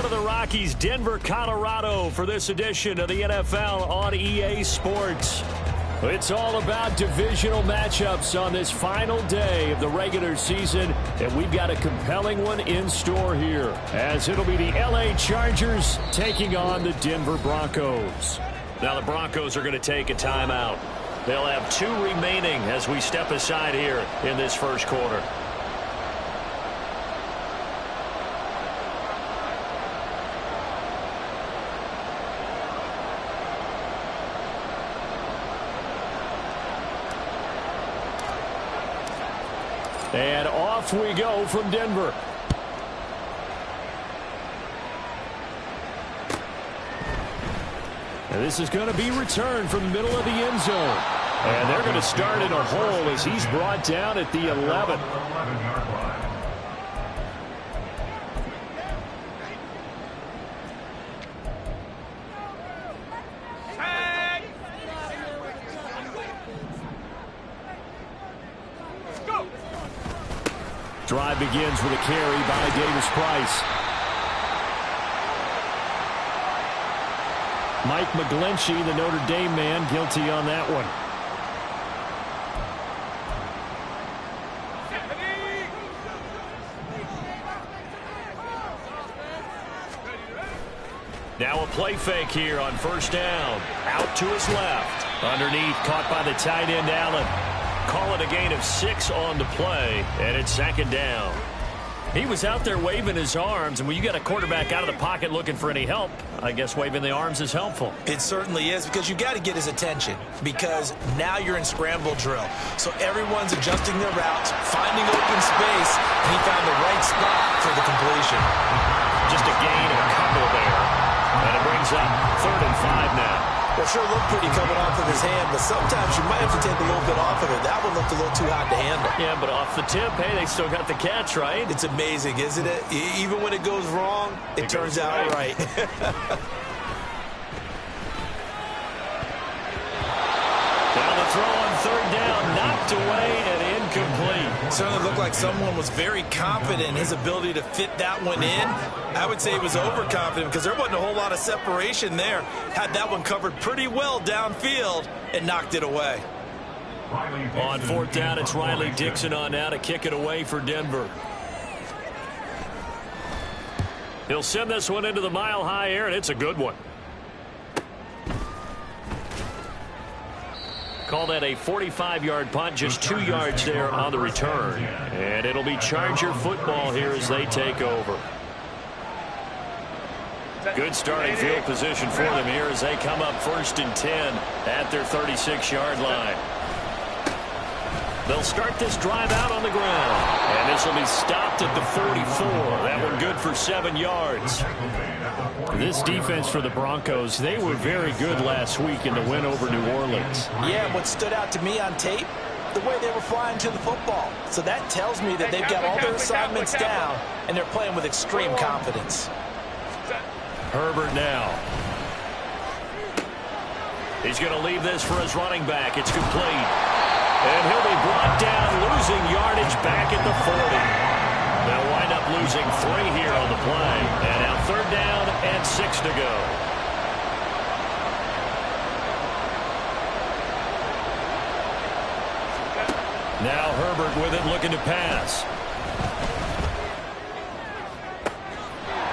to the Rockies, Denver, Colorado for this edition of the NFL on EA Sports. It's all about divisional matchups on this final day of the regular season, and we've got a compelling one in store here, as it'll be the LA Chargers taking on the Denver Broncos. Now the Broncos are going to take a timeout. They'll have 2 remaining as we step aside here in this first quarter. And off we go from Denver. And this is going to be returned from the middle of the end zone. And they're going to start in a hole as he's brought down at the 11. Drive begins with a carry by Davis-Price. Mike McGlinchey, the Notre Dame man, guilty on that one. Now a play fake here on first down. Out to his left. Underneath, caught by the tight end, Allen. Call it a gain of 6 on the play, and it's second down. He was out there waving his arms, and when you got a quarterback out of the pocket looking for any help, I guess waving the arms is helpful. It certainly is, because you got to get his attention, because now you're in scramble drill. So everyone's adjusting their routes, finding open space, and he found the right spot for the completion. Just a gain of a couple there, and it brings up 3rd and 5 now. Well, sure looked pretty coming off of his hand, but sometimes you might have to take a little bit off of it. That one looked a little too hot to handle. Yeah, but off the tip, hey, they still got the catch, right? It's amazing, isn't it? Even when it goes wrong, it turns out right. Now the throw on 3rd down, knocked away and incomplete. It certainly looked like someone was very confident in his ability to fit that one in. I would say he was overconfident because there wasn't a whole lot of separation there. Had that one covered pretty well downfield and knocked it away. On 4th down, it's Riley Dixon on now to kick it away for Denver. He'll send this one into the mile-high air, and it's a good one. Call that a 45-yard punt, just 2 yards there on the return. And it'll be Charger football here as they take over. Good starting field position for them here as they come up 1st and 10 at their 36-yard line. They'll start this drive out on the ground. And this will be stopped at the 44. That one good for 7 yards. This defense for the Broncos, they were very good last week in the win over New Orleans. Yeah, what stood out to me on tape, the way they were flying to the football. So that tells me that they've got all their assignments down, and they're playing with extreme confidence. Herbert now. He's going to leave this for his running back. It's complete. And he'll be brought down, losing yardage back at the 40. They'll wind up losing 3 here on the play. And now 3rd down and 6 to go. Now Herbert with it, looking to pass.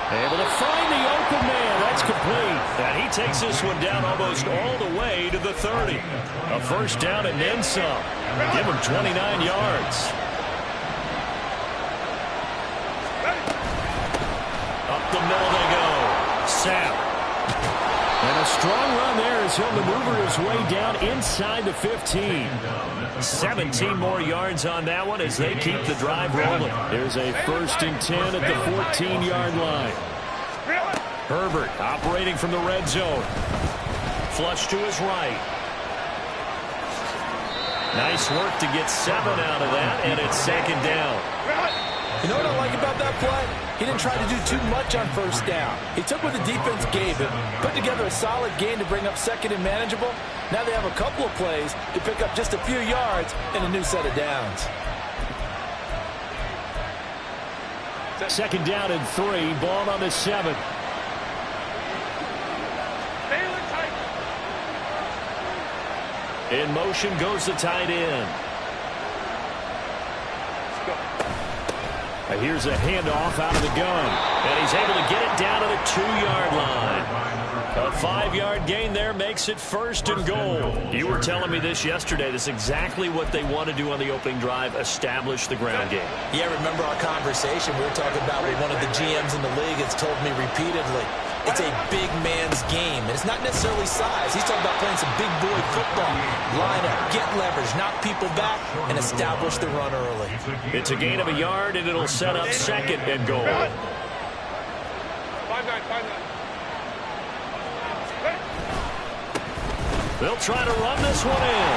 Able to find the open man. That's complete. And he takes this one down almost all the way to the 30. A 1st down and then some. Give him 29 yards. Up the middle they go. Sapp. And a strong run there as he'll maneuver his way down inside the 15. 17 more yards on that one as they keep the drive rolling. There's a 1st and 10 at the 14-yard line. Herbert operating from the red zone. Flush to his right. Nice work to get 7 out of that, and it's 2nd down. You know what I like about that play? He didn't try to do too much on 1st down. He took what the defense gave him, put together a solid gain to bring up 2nd and manageable. Now they have a couple of plays to pick up just a few yards and a new set of downs. 2nd down and 3, ball on the 7. In motion goes the tight end. Here's a handoff out of the gun. And he's able to get it down to the 2-yard line. A 5-yard gain there makes it 1st and goal. You were telling me this yesterday. This is exactly what they want to do on the opening drive, establish the ground game. Yeah, remember our conversation. We were talking about what one of the GMs in the league has told me repeatedly. It's a big man's game, and it's not necessarily size. He's talking about playing some big boy football. Line up, get leverage, knock people back, and establish the run early. It's a gain of a yard, and it'll set up 2nd and goal. 5-9. They'll try to run this one in.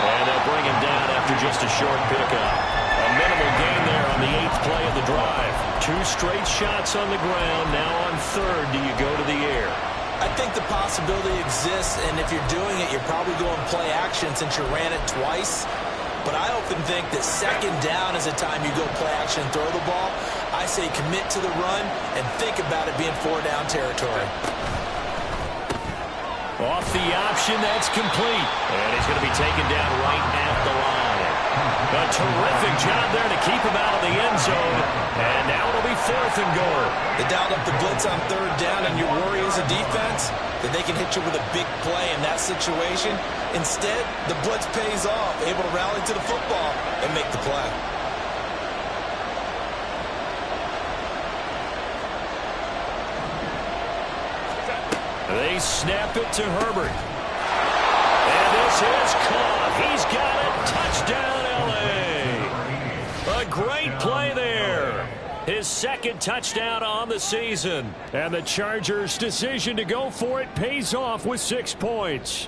And they'll bring him down after just a short pickup. A minimal gain there on the 8th play of the drive. 2 straight shots on the ground. Now on 3rd, do you go to the air? I think the possibility exists, and if you're doing it, you're probably going play action since you ran it twice. But I often think that 2nd down is the time you go play action and throw the ball. I say commit to the run and think about it being 4-down territory. Off the option, that's complete. And he's going to be taken down right at the line. A terrific job there to keep him out of the end zone. And now it'll be 4th and goal. They dialed up the blitz on 3rd down, and your worry as a defense that they can hit you with a big play in that situation. Instead, the blitz pays off, able to rally to the football and make the play. They snap it to Herbert. And this is caught. He's got it. Touchdown, L.A. A great play there. His 2nd touchdown on the season. And the Chargers' decision to go for it pays off with 6 points.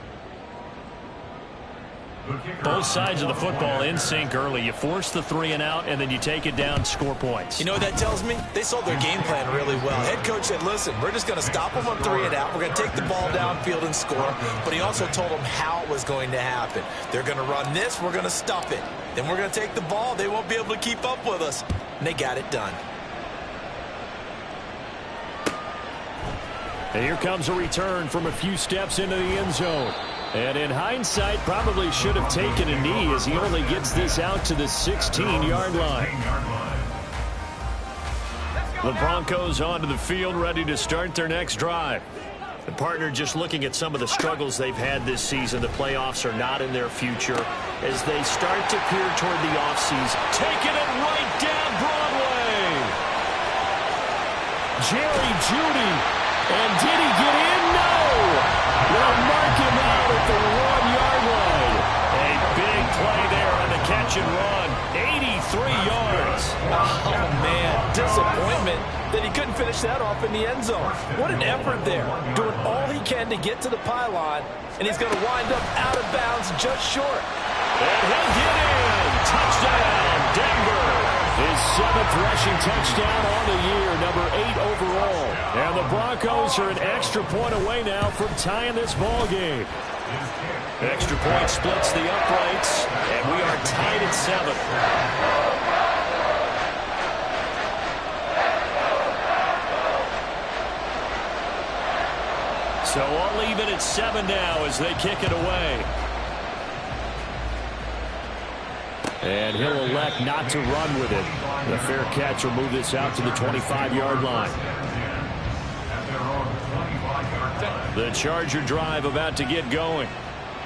Both sides of the football in sync early. You force the 3 and out, and then you take it down, score points. You know what that tells me? They sold their game plan really well. Head coach said, listen, we're just going to stop them on 3 and out. We're going to take the ball downfield and score. But he also told them how it was going to happen. They're going to run this. We're going to stuff it. Then we're going to take the ball. They won't be able to keep up with us. And they got it done. And here comes a return from a few steps into the end zone. And in hindsight, probably should have taken a knee as he only gets this out to the 16-yard line. The Broncos onto the field, ready to start their next drive. The partner just looking at some of the struggles they've had this season. The playoffs are not in their future as they start to peer toward the offseason. Taking it right down Broadway. Jerry Jeudy. And did he get in? No. They'll mark him out at the 1-yard line. A big play there on the catch and run. 83 yards. Oh, man. Disappointment that he couldn't finish that off in the end zone. What an effort there. Doing all he can to get to the pylon, and he's going to wind up out of bounds just short. And he'll get in. Touchdown, Denver. His 7th rushing touchdown on the year, number 8 overall. And the Broncos are an extra point away now from tying this ball game. Extra point splits the uprights, and we are tied at 7. So all even at 7 now as they kick it away. And he'll elect not to run with it. The fair catch will move this out to the 25-yard line. The Charger drive about to get going.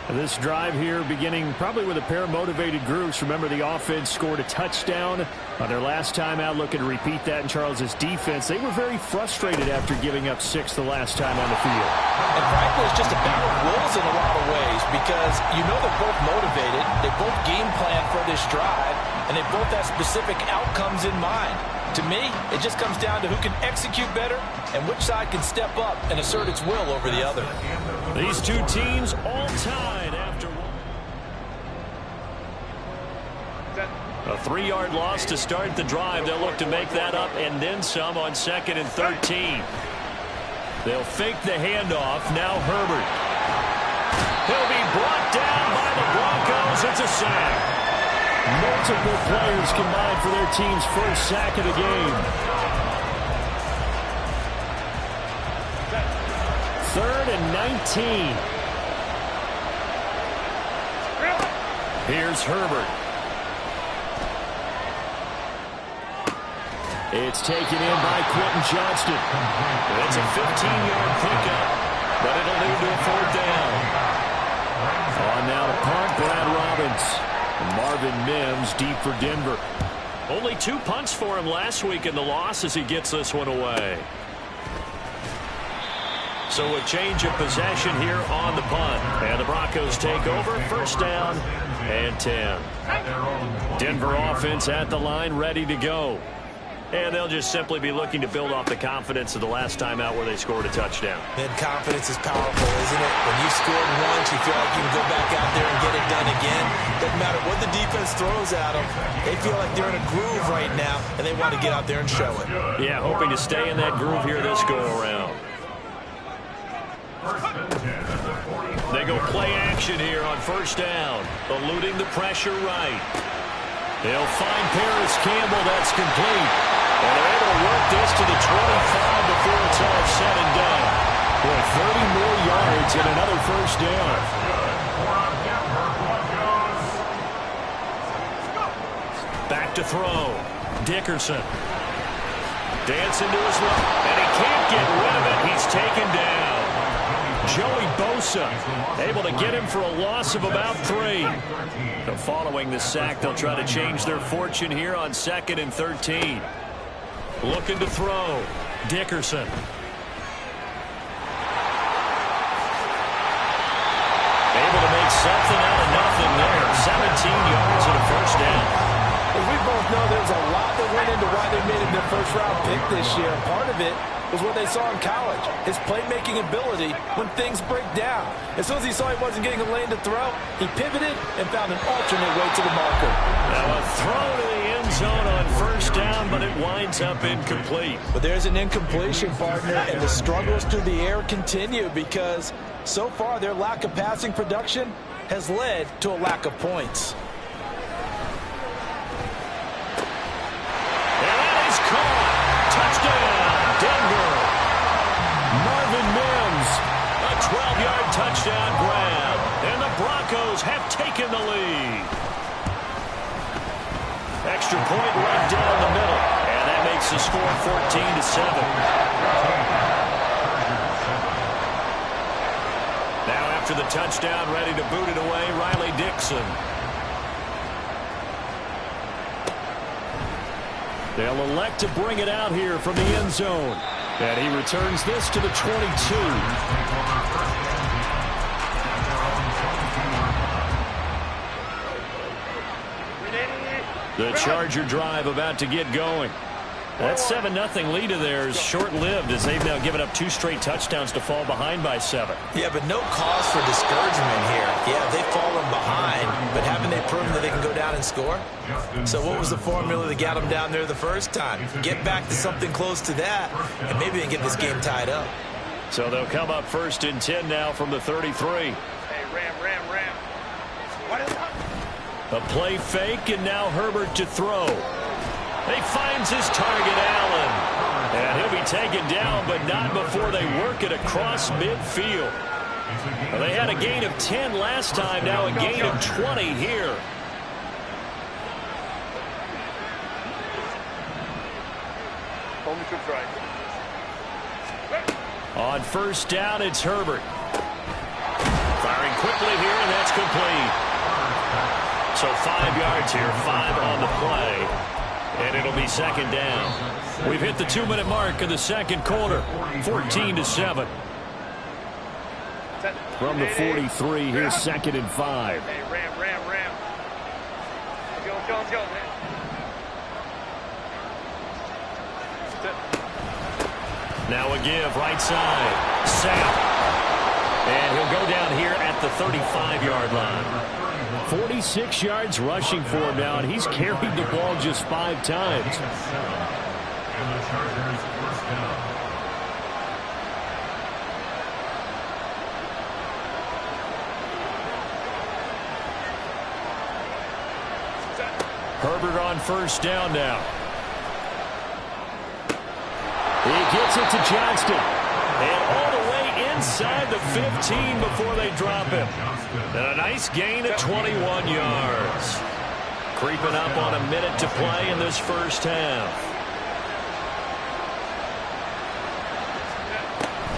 This drive here beginning probably with a pair of motivated groups. Remember, the offense scored a touchdown on their last time out, looking to repeat that in Charles' defense. They were very frustrated after giving up 6 the last time on the field. And frankly, it's just a battle of wills in a lot of ways because you know they're both motivated. They both game plan for this drive, and they both have specific outcomes in mind. To me, it just comes down to who can execute better and which side can step up and assert its will over the other. These two teams all tied after one. A 3-yard loss to start the drive. They'll look to make that up and then some on 2nd and 13. They'll fake the handoff. Now Herbert. He'll be brought down by the Broncos. It's a sack. Multiple players combined for their team's first sack of the game. 3rd and 19. Here's Herbert. It's taken in by Quentin Johnston. It's a 15-yard pickup, but it'll lead to a 4th down. On now to punt, Brad Robbins. And Marvin Mims deep for Denver. Only 2 punts for him last week in the loss as he gets this one away. So a change of possession here on the punt. And the Broncos take over. 1st down and 10. Denver offense at the line, ready to go. And they'll just simply be looking to build off the confidence of the last time out where they scored a touchdown. And confidence is powerful, isn't it? When you scored once, you feel like you can go back out there and get it done again. Doesn't matter what the defense throws at them. They feel like they're in a groove right now, and they want to get out there and show it. Yeah, hoping to stay in that groove here this go-around. They go play action here on 1st down. Eluding the pressure right. They'll find Paris Campbell. That's complete. And they're able to work this to the 25 before it's all said and done. Boy, 30 more yards and another 1st down. Back to throw. Dickerson. Dancing to his left. And he can't get rid of it. He's taken down. Joey Bosa able to get him for a loss of about 3. So following the sack, they'll try to change their fortune here on 2nd and 13. Looking to throw. Dickerson. Able to make something out of nothing there. 17 yards and a 1st down. As we both know, there's a lot that went into why they made it their 1st-round pick this year. Part of it was what they saw in college, his playmaking ability when things break down. As soon as he saw he wasn't getting a lane to throw, he pivoted and found an alternate way to the marker. Now a throw to the end zone on 1st down, but it winds up incomplete. But there's an incompletion, partner, and the struggles through the air continue because so far their lack of passing production has led to a lack of points. And that is caught. Touchdown, Denver. Marvin Mims, a 12-yard touchdown grab. And the Broncos have taken the lead. Extra point right down the middle. And that makes the score 14-7. Now after the touchdown, ready to boot it away, Riley Dixon. They'll elect to bring it out here from the end zone. And he returns this to the 22. The Charger drive about to get going. That 7-0 lead of theirs short-lived as they've now given up 2 straight touchdowns to fall behind by 7. Yeah, but no cause for discouragement here. Yeah, they've fallen behind, but haven't they proven that they can go down and score? So what was the formula that got them down there the first time? Get back to something close to that, and maybe they can get this game tied up. So they'll come up 1st and 10 now from the 33. Hey, Ram. What is up? A play fake, and now Herbert to throw. He finds his target, Allen. And he'll be taken down, but not before they work it across midfield. Well, they had a gain of 10 last time, now a gain of 20 here. Only troops right. On 1st down, it's Herbert. Firing quickly here, and that's complete. So 5 yards here, 5 on the play. And it'll be 2nd down. We've hit the 2-minute mark of the 2nd quarter. 14-7. From the 43, here's 2nd and 5. Hey, Ram. Let's go, man. Now a give, right side. Sapp. And he'll go down here at the 35-yard line. 46 yards rushing for him now, and he's carried the ball just 5 times. Herbert on 1st down now. He gets it to Johnston. And all the way inside the 15 before they drop him. And a nice gain of 21 yards. Creeping up on a minute to play in this first half.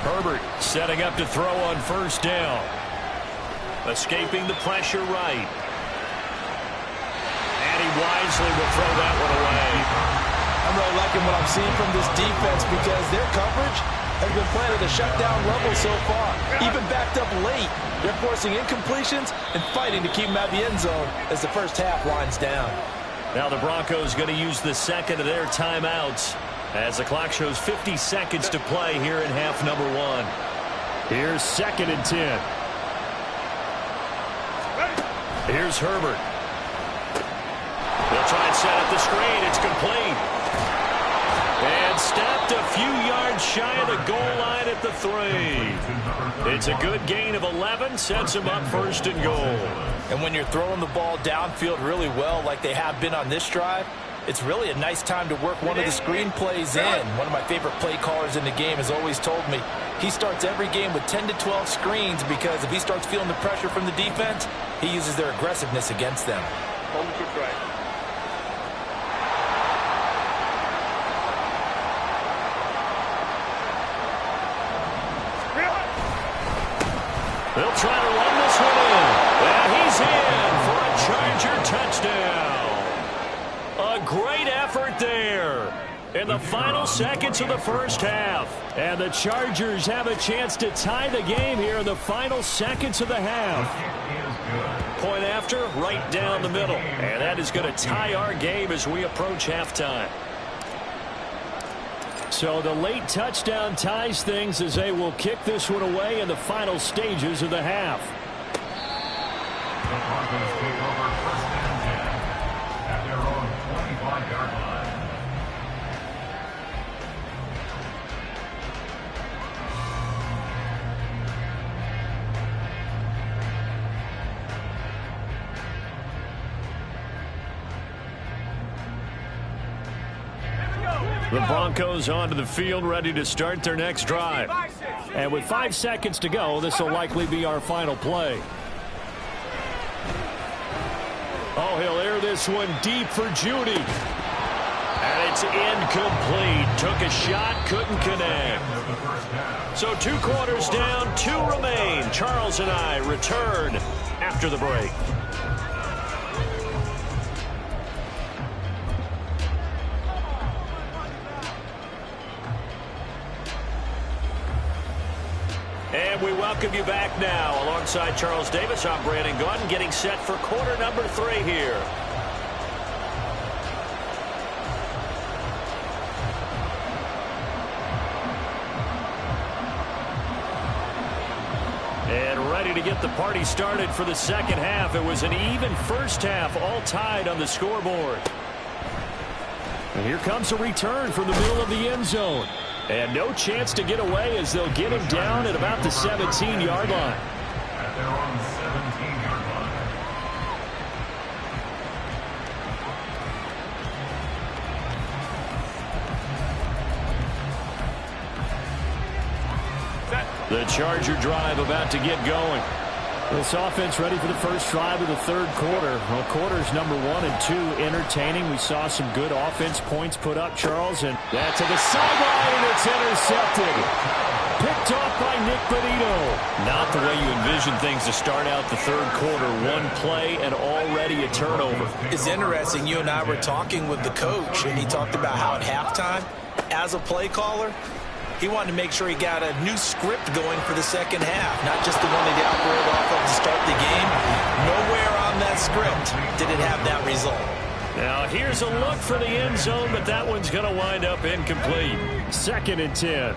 Herbert setting up to throw on first down. Escaping the pressure right. And he wisely will throw that one away. I'm really liking what I'm seeing from this defense because their coverage has been playing at a shutdown level so far. Even backed up late, they're forcing incompletions and fighting to keep them out of the end zone as the first half winds down. Now the Broncos going to use the second of their timeouts as the clock shows 50 seconds to play here in half number 1. Here's 2nd and 10. Here's Herbert. They'll try and set up the screen. It's complete. And stopped a few yards shy of the goal line at the 3. It's a good gain of 11. Sets them up 1st and goal. And when you're throwing the ball downfield really well like they have been on this drive, it's really a nice time to work one of the screen plays in. One of my favorite play callers in the game has always told me he starts every game with 10 to 12 screens because if he starts feeling the pressure from the defense, he uses their aggressiveness against them. Hold the right. They'll try to run this one in. And he's in for a Charger touchdown. A great effort there in the final seconds of the first half. And the Chargers have a chance to tie the game here in the final seconds of the half. Point after, right down the middle. And that is going to tie our game as we approach halftime. So the late touchdown ties things as they will kick this one away in the final stages of the half. The Broncos take over 1st and 10 at their own 25-yard line. The Broncos onto the field, ready to start their next drive. And with 5 seconds to go, this will likely be our final play. Oh, he'll air this one deep for Judy. And it's incomplete. Took a shot, couldn't connect. So 2 quarters down, 2 remain. Charles and I return after the break. And we welcome you back now. Alongside Charles Davis, I'm Brandon Gaudin, getting set for quarter number 3 here. And ready to get the party started for the second half. It was an even first half, all tied on the scoreboard. And here comes a return from the middle of the end zone. And no chance to get away as they'll get him down at about the 17-yard line. At their own 17-yard line. The Charger drive about to get going. This offense ready for the first drive of the third quarter. Well, quarters number 1 and 2 entertaining. We saw some good offense points put up, Charles, and that to the sideline, and it's intercepted. Picked off by Nick Bonito. Not the way you envision things to start out the third quarter. 1 play and already a turnover. It's interesting. You and I were talking with the coach, and he talked about how at halftime, as a play caller, he wanted to make sure he got a new script going for the second half, not just the one that he operated off of to start the game. Nowhere on that script did it have that result. Now here's a look for the end zone, but that one's going to wind up incomplete. 2nd and 10.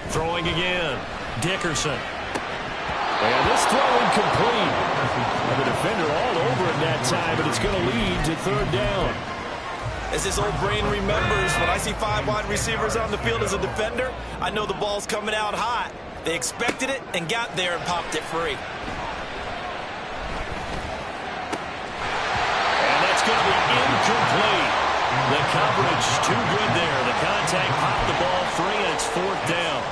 Throwing again. Dickerson. And this throw incomplete. And the defender all over him that time, but it's going to lead to 3rd down. As his old brain remembers, when I see 5 wide receivers on the field as a defender, I know the ball's coming out hot. They expected it and got there and popped it free. And that's going to be incomplete. The coverage too good there. The contact popped the ball free, and it's 4th down.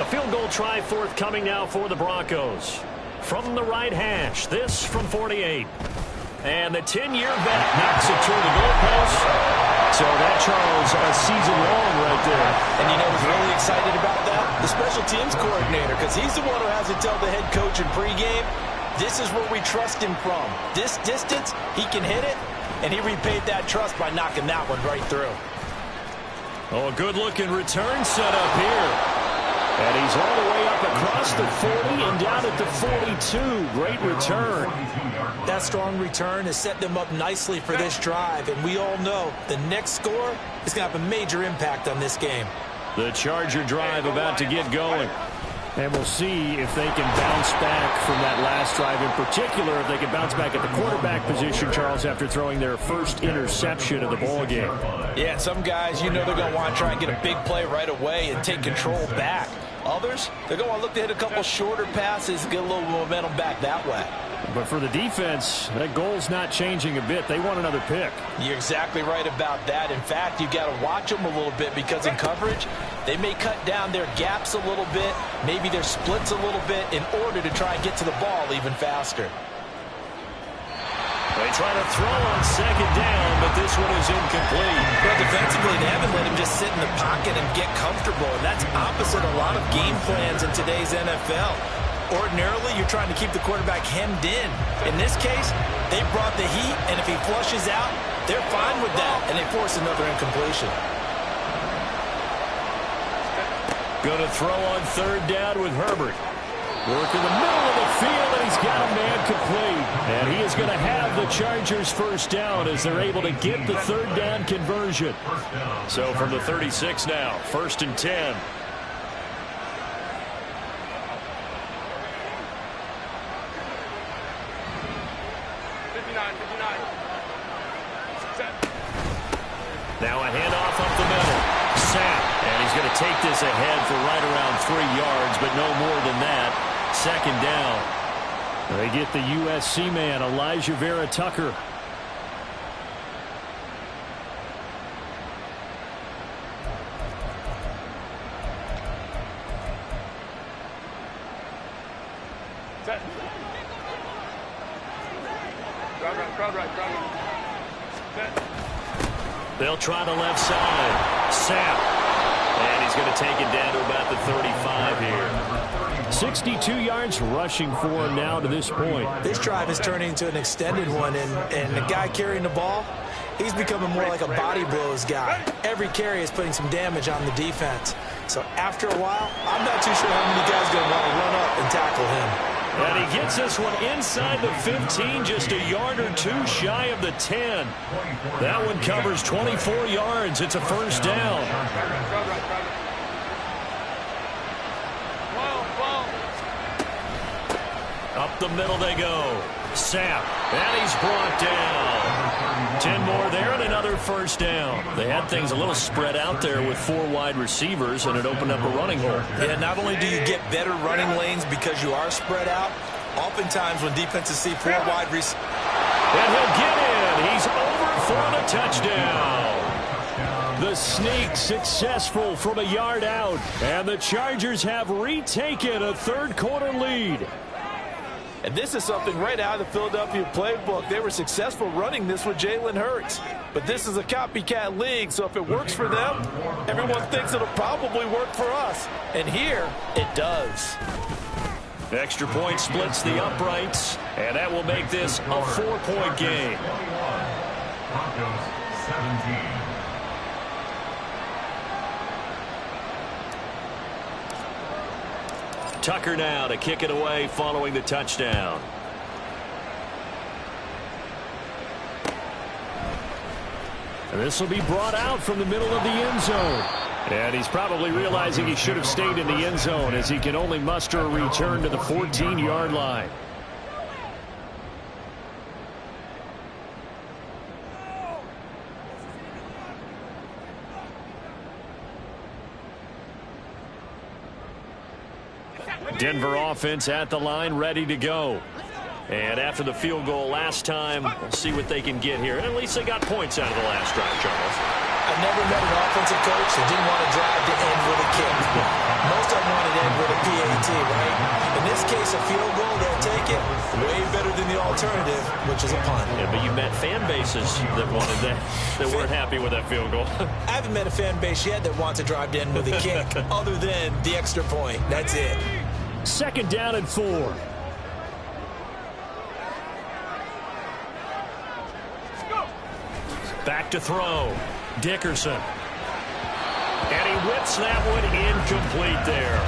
A field goal try forthcoming now for the Broncos. From the right hash, this from 48. And the 10-year vet knocks it toward the goalpost. So that, Charles, a season long right there. And you know who's really excited about that? The special teams coordinator, because he's the one who has to tell the head coach in pregame, this is where we trust him from. This distance, he can hit it, and he repaid that trust by knocking that one right through. Oh, a good-looking return set up here. And he's all the way up across the 40 and down at the 42. Great return. That strong return has set them up nicely for this drive, and we all know the next score is going to have a major impact on this game. The Charger drive about to get going. And we'll see if they can bounce back from that last drive, in particular if they can bounce back at the quarterback position, Charles, after throwing their first interception of the ball game. Yeah, some guys, you know they're going to want to try and get a big play right away and take control back. Others, they're going to want to look to hit a couple shorter passes and get a little momentum back that way. But for the defense, that goal's not changing a bit. They want another pick. You're exactly right about that. In fact, you've got to watch them a little bit because in coverage, they may cut down their gaps a little bit, maybe their splits a little bit in order to try and get to the ball even faster. They try to throw on 2nd down, but this one is incomplete. But defensively, they haven't let him just sit in the pocket and get comfortable, and that's opposite a lot of game plans in today's NFL. Ordinarily, you're trying to keep the quarterback hemmed in. In this case, they brought the heat, and if he flushes out, they're fine with that, and they force another incompletion. Going to throw on 3rd down with Herbert. Work in the middle of the field, and he's got a man complete. And he is going to have the Chargers 1st down as they're able to get the 3rd down conversion. So from the 36 now, 1st and 10. Now a handoff up the middle. Sapp, and he's going to take this ahead for right around 3 yards, but no more than that. 2nd down. They get the USC man, Elijah Vera Tucker. They'll try the left side. Sapp. And he's going to take it down to about the 35 here. 62 yards rushing for him now to this point. This drive is turning into an extended one, and the guy carrying the ball, he's becoming more like a body blows guy. Every carry is putting some damage on the defense. So after a while, I'm not too sure how many guys are going to want to run up and tackle him. And he gets this one inside the 15, just a yard or two shy of the 10. That one covers 24 yards. It's a 1st down. Up the middle they go. Sapp, and he's brought down. 10 more there and another 1st down. They had things a little spread out there with 4 wide receivers, and it opened up a running hole. Yeah, not only do you get better running lanes because you are spread out, oftentimes when defenses see 4 wide receivers. And he'll get in. He's over for the touchdown. The sneak successful from a yard out, and the Chargers have retaken a 3rd quarter lead. And this is something right out of the Philadelphia playbook. They were successful running this with Jalen Hurts. But this is a copycat league, so if it works for them, everyone thinks it'll probably work for us. And here, it does. Extra point splits the uprights, and that will make this a 4-point game. Broncos 17. Tucker now to kick it away following the touchdown. And this will be brought out from the middle of the end zone. And he's probably realizing he should have stayed in the end zone as he can only muster a return to the 14-yard line. Denver offense at the line, ready to go. And after the field goal last time, we'll see what they can get here. At least they got points out of the last drive, Charles. I've never met an offensive coach that didn't want to drive to end with a kick. Most of them want to end with a PAT, right? In this case, a field goal, they'll take it. Way better than the alternative, which is a punt. Yeah, but you met fan bases that wanted that, that weren't happy with that field goal. I haven't met a fan base yet that wants to drive to end with a kick, other than the extra point. That's it. 2nd down and 4. Back to throw. Dickerson. And he whips that one incomplete there.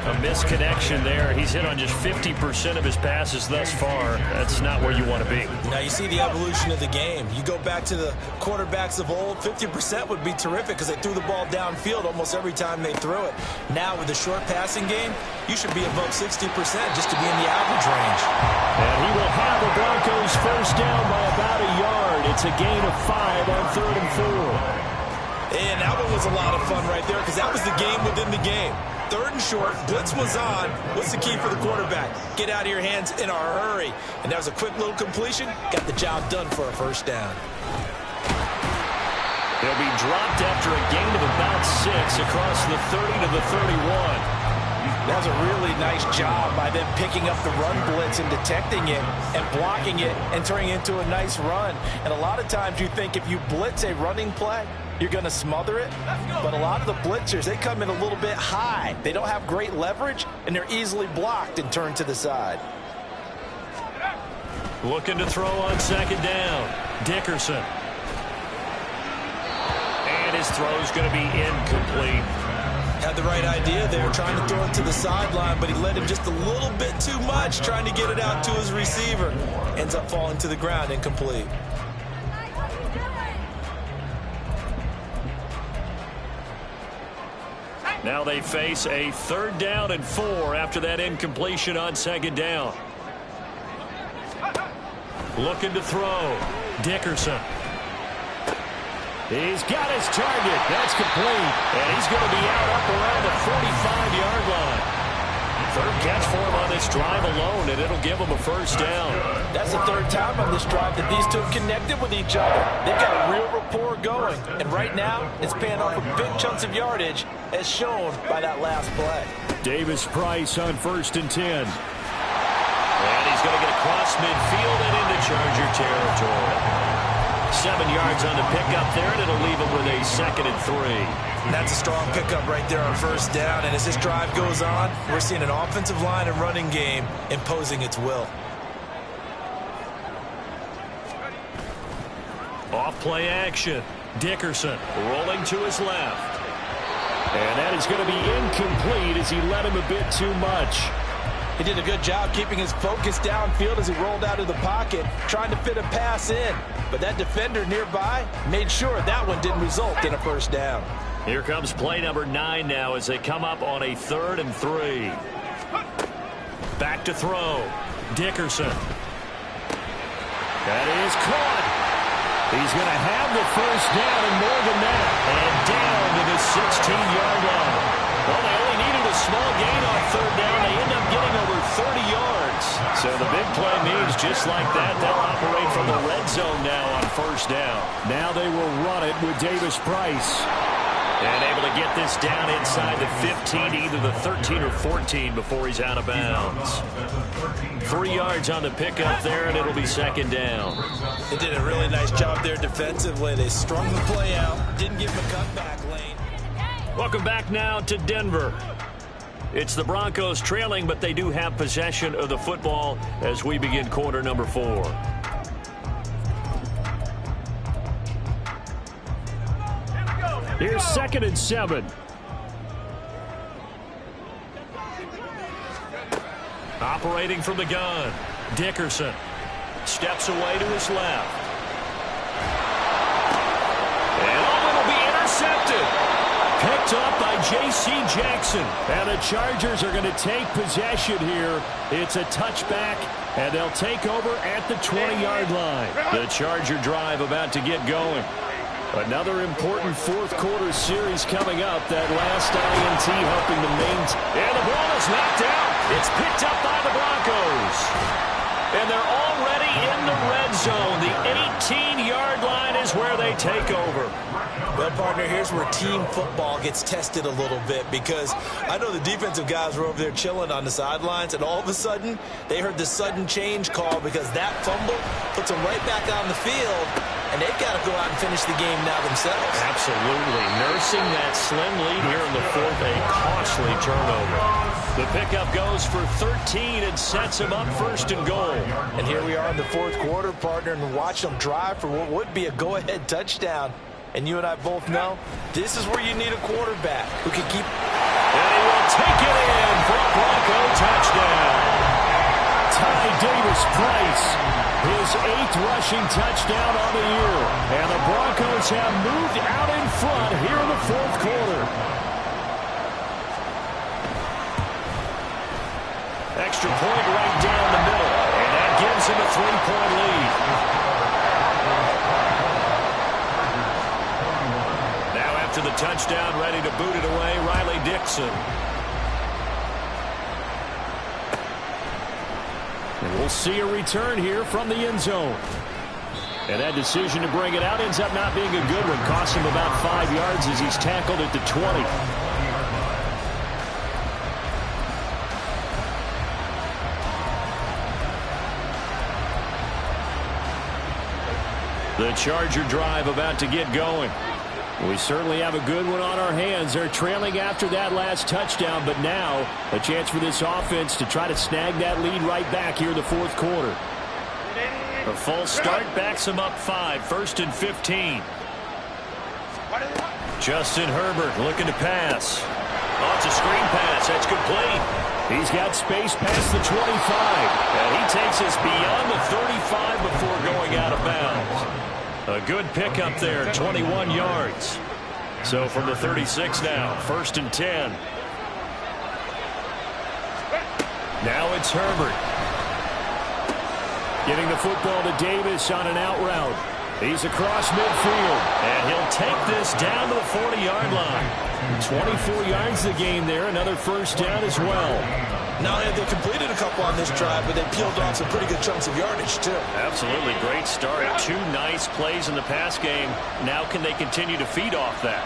A misconnection there. He's hit on just 50% of his passes thus far. That's not where you want to be. Now you see the evolution of the game. You go back to the quarterbacks of old, 50% would be terrific because they threw the ball downfield almost every time they threw it. Now with the short passing game, you should be above 60% just to be in the average range. And he will have the Broncos first down by about a yard. It's a gain of 5 on 3rd and 4. And that one was a lot of fun right there because that was the game within the game. 3rd and short, blitz was on. What's the key for the quarterback? Get out of your hands in a hurry. And that was a quick little completion. Got the job done for a first down. He'll be dropped after a gain of about 6 across the 30 to the 31. That was a really nice job by them picking up the run blitz and detecting it and blocking it and turning it into a nice run. And a lot of times you think if you blitz a running play, you're going to smother it. But a lot of the blitzers, they come in a little bit high. They don't have great leverage, and they're easily blocked and turned to the side. Looking to throw on 2nd down. Dickerson. And his throw's going to be incomplete. Had the right idea there, trying to throw it to the sideline, but he led him just a little bit too much, trying to get it out to his receiver. Ends up falling to the ground, incomplete. Now they face a 3rd down and 4 after that incompletion on 2nd down. Looking to throw. Dickerson. He's got his target. That's complete. And he's going to be out up around the 45-yard line. 3rd catch for him on this drive alone, and it'll give him a first down. That's the 3rd time on this drive that these two have connected with each other. They've got a real rapport going. And right now, it's paying off with big chunks of yardage, as shown by that last play. Davis Price on 1st and 10. And he's going to get across midfield and into Charger territory. 7 yards on the pickup there, and it'll leave him with a 2nd and 3. That's a strong pickup right there on first down. And as this drive goes on, we're seeing an offensive line and running game imposing its will. Off play action. Dickerson rolling to his left. And that is going to be incomplete as he led him a bit too much. He did a good job keeping his focus downfield as he rolled out of the pocket, trying to fit a pass in. But that defender nearby made sure that one didn't result in a first down. Here comes play number 9 now as they come up on a 3rd and 3. Back to throw. Dickerson. That is caught. He's going to have the first down and more than that. And down to the 16-yard line. Well, they only needed a small gain on 3rd down. They end up getting over 30 yards. So the big play means just like that, they'll operate from the red zone now on first down. Now they will run it with Davis Price. And able to get this down inside the 15, either the 13 or 14 before he's out of bounds. 3 yards on the pickup there, and it'll be 2nd down. They did a really nice job there defensively. They strung the play out, didn't give him a cutback lane. Welcome back now to Denver. It's the Broncos trailing, but they do have possession of the football as we begin quarter number 4. Here's 2nd and 7. Operating from the gun. Dickerson steps away to his left. And it'll be intercepted. Picked up by J.C. Jackson. And the Chargers are going to take possession here. It's a touchback, and they'll take over at the 20-yard line. The Charger drive about to get going. Another important 4th quarter series coming up. That last INT helping to maintain. And the ball is knocked out. It's picked up by the Broncos. And they're already in the red zone. The 18-yard line is where they take over. Well, partner, here's where team football gets tested a little bit, because I know the defensive guys were over there chilling on the sidelines, and all of a sudden, they heard the sudden change call because that fumble puts them right back on the field, and they've got to go out and finish the game now themselves. Absolutely. Nursing that slim lead here in the fourth, a costly turnover. The pickup goes for 13 and sets him up first and goal. And here we are in the fourth quarter, partner, and watch them drive for what would be a go-ahead touchdown. And you and I both know this is where you need a quarterback who can keep. And he will take it in for a Bronco touchdown. Ty Davis-Price, his 8th rushing touchdown on the year. And the Broncos have moved out in front here in the fourth quarter. Extra point right down the middle. And that gives him a 3-point lead. To the touchdown, ready to boot it away, Riley Dixon. And we'll see a return here from the end zone. And that decision to bring it out ends up not being a good one. Cost him about 5 yards as he's tackled at the 20. The Charger drive about to get going. We certainly have a good one on our hands. They're trailing after that last touchdown, but now a chance for this offense to try to snag that lead right back here in the fourth quarter. A false start backs them up 5, 1st and 15. Justin Herbert looking to pass. Oh, it's a screen pass. That's complete. He's got space past the 25, and he takes us beyond the 35 before going out of bounds. A good pickup there, 21 yards. So from the 36 now, 1st and 10. Now it's Herbert. Giving the football to Davis on an out route. He's across midfield, and he'll take this down to the 40-yard line. 24 yards the game there, another first down as well. Not only have they completed a couple on this drive, but they peeled off some pretty good chunks of yardage, too. Absolutely. Great start. 2 nice plays in the pass game. Now can they continue to feed off that?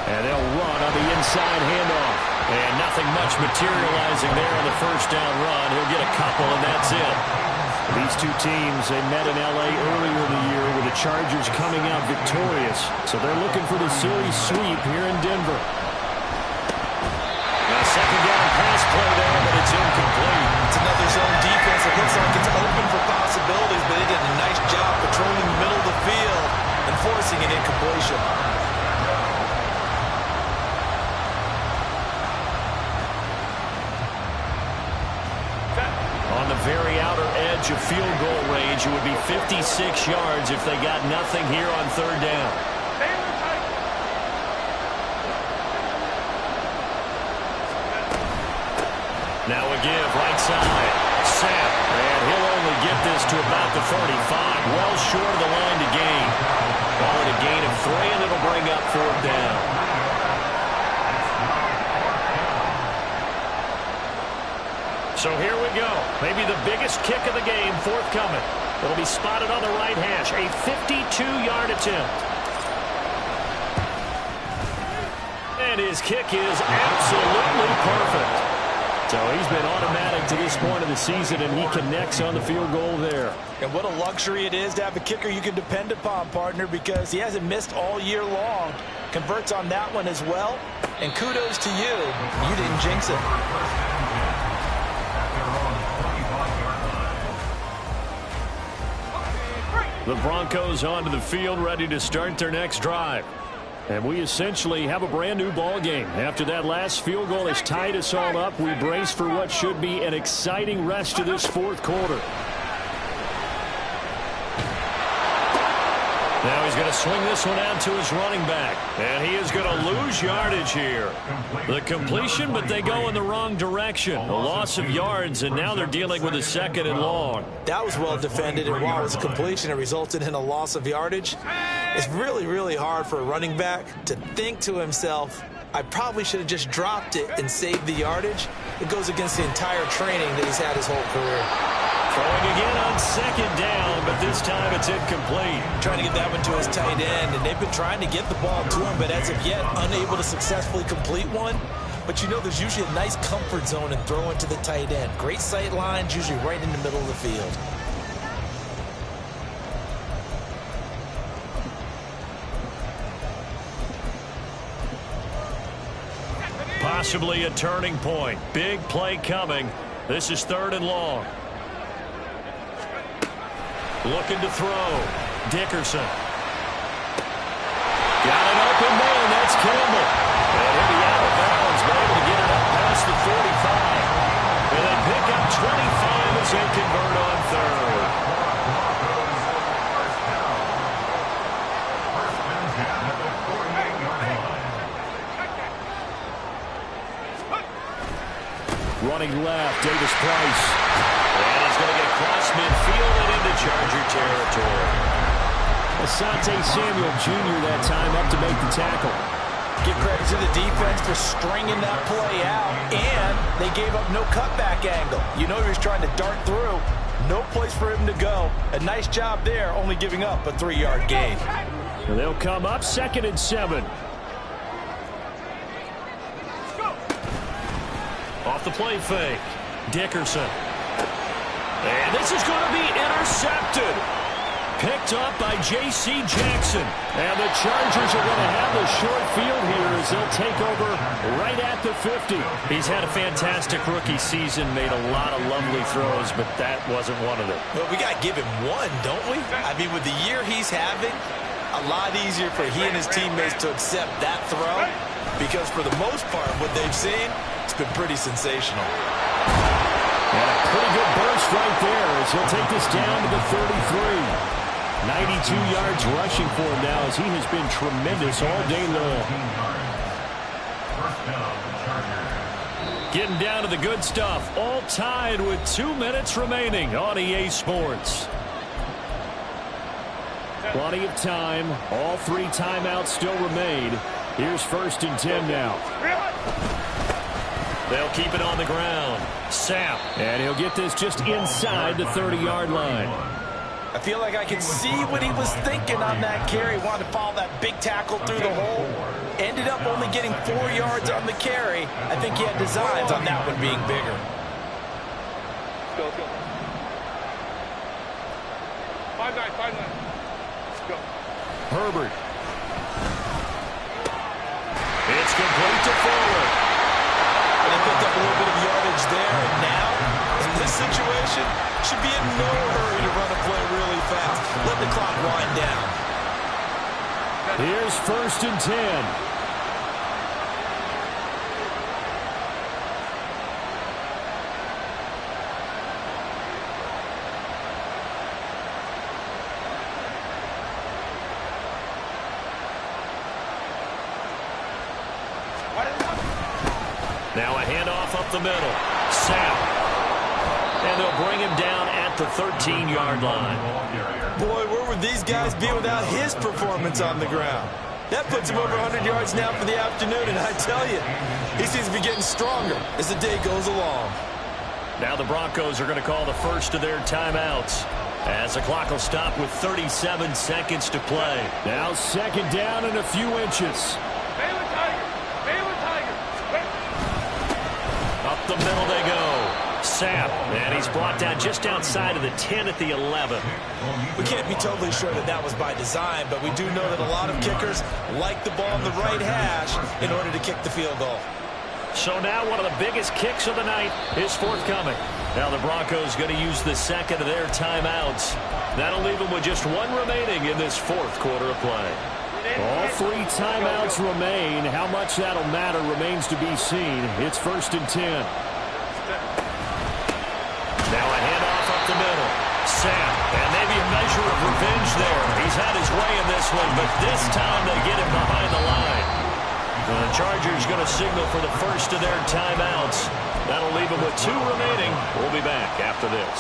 And they'll run on the inside handoff. And nothing much materializing there on the first down run. He'll get a couple, and that's it. These two teams, they met in L.A. earlier in the year with the Chargers coming out victorious. So they're looking for the series sweep here in Denver. Second down pass play there, but it's incomplete. It's another zone defense. It looks like it's open for possibilities, but they did a nice job patrolling the middle of the field and forcing an incompletion. On the very outer edge of field goal range, it would be 56 yards if they got nothing here on 3rd down. Now a give, right side. Set. And he'll only get this to about the 35. Well short of the line to gain. Call it a gain of 3, and it'll bring up 4th down. So here we go. Maybe the biggest kick of the game forthcoming. It'll be spotted on the right hash. A 52-yard attempt. And his kick is absolutely perfect. So he's been automatic to this point of the season, and he connects on the field goal there. And what a luxury it is to have a kicker you can depend upon, partner, because he hasn't missed all year long. Converts on that one as well. And kudos to you. You didn't jinx it. The Broncos onto the field, ready to start their next drive. And we essentially have a brand new ball game. After that last field goal has tied us all up, we brace for what should be an exciting rest of this fourth quarter. Now he's going to swing this one out to his running back. And he is going to lose yardage here. The completion, but they go in the wrong direction. A loss of yards, and now they're dealing with a 2nd and long. That was well defended, and while it was a completion, it resulted in a loss of yardage. It's really, really hard for a running back to think to himself, I probably should have just dropped it and saved the yardage. it goes against the entire training that he's had his whole career. Throwing again on second down, but this time it's incomplete. Trying to get that one to his tight end, and they've been trying to get the ball to him, but as of yet, unable to successfully complete one. But you know there's usually a nice comfort zone in throwing to the tight end. Great sight lines, usually right in the middle of the field. Possibly a turning point. Big play coming. This is 3rd and long. Looking to throw. Dickerson. Got an open man. That's Campbell. And he'll be out of bounds, but able to get it up past the 45. And they pick up 25 as they convert on 3rd. Running left, Davis Price. And he's going to get across midfield and into Charger territory. Asante Samuel Jr. that time up to make the tackle. Give credit to the defense for stringing that play out, and they gave up no cutback angle. You know he was trying to dart through. No place for him to go. A nice job there, only giving up a 3-yard gain. And they'll come up 2nd and 7. Off the play fake. Dickerson. And this is going to be intercepted. Picked up by J.C. Jackson. And the Chargers are going to have the short field here as they'll take over right at the 50. He's had a fantastic rookie season, made a lot of lovely throws, but that wasn't one of them. Well, we got to give him one, don't we? I mean, with the year he's having, a lot easier for he and his teammates to accept that throw, because for the most part, what they've seen, it's been pretty sensational. And a pretty good burst right there as he'll take this down to the 33. 92 yards rushing for him now as he has been tremendous all day long. Getting down to the good stuff. All tied with 2 minutes remaining on EA Sports. Plenty of time. All 3 timeouts still remain. Here's 1st and 10 now. They'll keep it on the ground. Sapp. And he'll get this just inside the 30-yard line. I feel like I can see what he was thinking on that carry. Wanted to follow that big tackle through the hole. Ended up only getting 4 yards on the carry. I think he had designs on that one being bigger. Let's go. 5-9. Let's go. Herbert. It's complete to Fuller. And they picked up a little bit of yardage there. And now, in this situation, should be in no hurry to run a play really fast. Let the clock wind down. Here's 1st and 10. Now a handoff up the middle. Sapp. And they'll bring him down at the 13-yard line. Boy, where would these guys be without his performance on the ground? That puts him over 100 yards now for the afternoon, and I tell you, he seems to be getting stronger as the day goes along. Now the Broncos are going to call the first of their timeouts as the clock will stop with 37 seconds to play. Now 2nd down and a few inches. Up the middle they go. Sapp, and he's brought down just outside of the 10 at the 11. We can't be totally sure that that was by design, but we do know that a lot of kickers like the ball in the right hash in order to kick the field goal. So now one of the biggest kicks of the night is forthcoming. Now the Broncos going to use the 2nd of their timeouts. That'll leave them with just 1 remaining in this 4th quarter of play. All 3 timeouts remain. How much that'll matter remains to be seen. It's 1st and 10. Now a handoff up the middle. Sapp, and maybe a measure of revenge there. He's had his way in this one, but this time they get him behind the line. The Chargers going to signal for the first of their timeouts. That'll leave them with 2 remaining. We'll be back after this.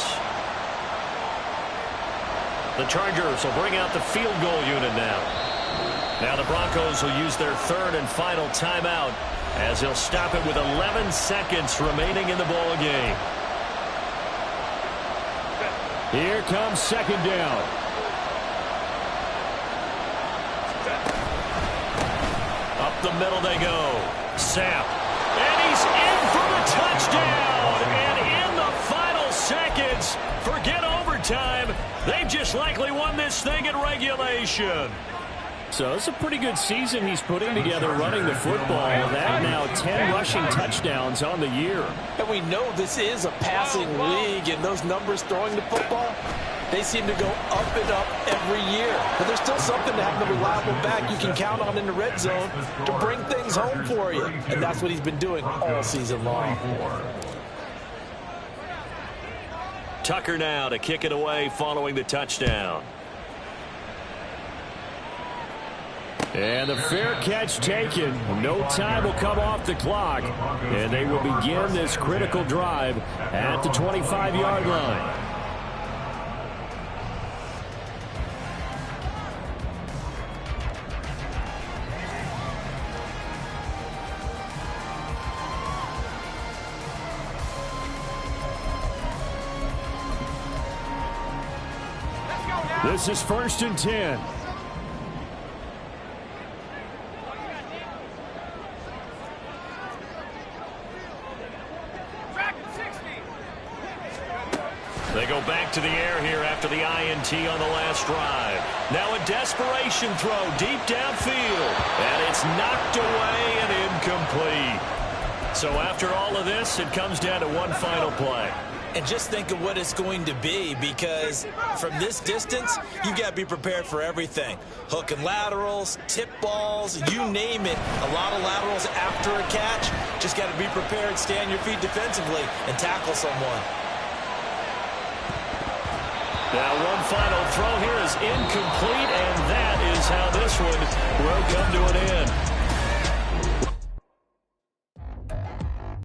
The Chargers will bring out the field goal unit now. Now the Broncos will use their 3rd and final timeout as he'll stop it with 11 seconds remaining in the ball game. Here comes second down. Up the middle they go. Sapp. And he's in for the touchdown. And in the final seconds, forget overtime. They've just likely won this thing in regulation. So it's a pretty good season he's putting together running the football. That now 10 rushing touchdowns on the year. And we know this is a passing league, and those numbers throwing the football, they seem to go up and up every year. But there's still something to have the reliable back you can count on in the red zone to bring things home for you. And that's what he's been doing all season long. Tucker now to kick it away following the touchdown. And the fair catch taken. No time will come off the clock. And they will begin this critical drive at the 25-yard line. This is 1st and 10. They go back to the air here after the INT on the last drive. Now a desperation throw deep downfield. And it's knocked away and incomplete. So after all of this, it comes down to one final play. And just think of what it's going to be, because from this distance, you've got to be prepared for everything. Hook and laterals, tip balls, you name it. A lot of laterals after a catch. Just got to be prepared, stay on your feet defensively, and tackle someone. Now one final throw here is incomplete, and that is how this one will come to an end.